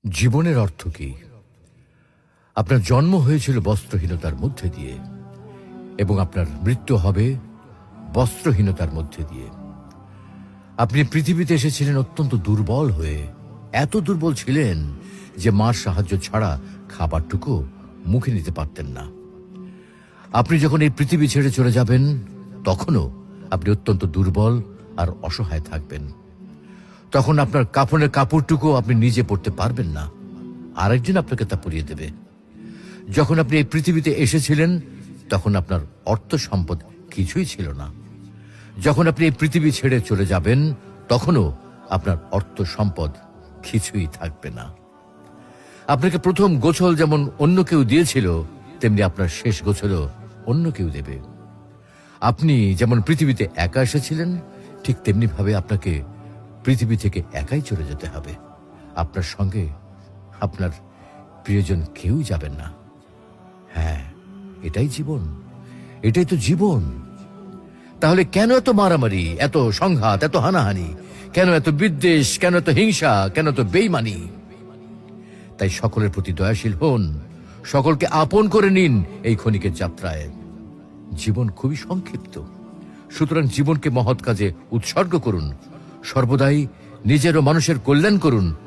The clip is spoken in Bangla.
জীবনের অর্থ কি? আপনার জন্ম হয়েছিল বস্ত্রহীনতার মধ্যে দিয়ে এবং আপনার মৃত্যু হবে বস্ত্রহীনতার মধ্যে দিয়ে। আপনি পৃথিবীতে এসেছিলেন অত্যন্ত দুর্বল হয়ে, এত দুর্বল ছিলেন যে মার সাহায্য ছাড়া খাবারটুকু মুখে নিতে পারতেন না। আপনি যখন এই পৃথিবী ছেড়ে চলে যাবেন, তখনও আপনি অত্যন্ত দুর্বল আর অসহায় থাকবেন। তখন আপনার কাফনের কাপড়টুকু আপনি নিজে পরতে পারবেন না, আরেকজন আপনাকে তা পরিয়ে দেবে। যখন আপনি এই পৃথিবীতে এসেছিলেন, তখন আপনার অর্থ সম্পদ কিছুই ছিল না। যখন আপনি এই পৃথিবী ছেড়ে চলে যাবেন, তখনও আপনার অর্থ সম্পদ কিছুই থাকবে না। আপনাকে প্রথম গোছল যেমন অন্য কেউ দিয়েছিল, তেমনি আপনার শেষ গোছলও অন্য কেউ দেবে। আপনি যেমন পৃথিবীতে একা এসেছিলেন, ঠিক তেমনি ভাবে আপনাকে পৃথিবী থেকে একাই চলে যেতে হবে। আপনার সঙ্গে আপনার প্রিয়জন কেউ যাবেন না। হ্যাঁ, এটাই জীবন, এটাই তো জীবন। তাহলে কেন এত মারামারি, এত সংঘাত, এত হানাহানি? কেন এত বিদ্বেষ? কেন এত হিংসা? কেন এত বেইমানি? তাই সকলের প্রতি দয়াশীল হন, সকলকে আপন করে নিন এই ক্ষণিকের যাত্রায়। জীবন খুবই সংক্ষিপ্ত, সুতরাং জীবনকে মহৎ কাজে উৎসর্গ করুন। সর্বদাই নিজের ও মানুষের কল্যাণ করুন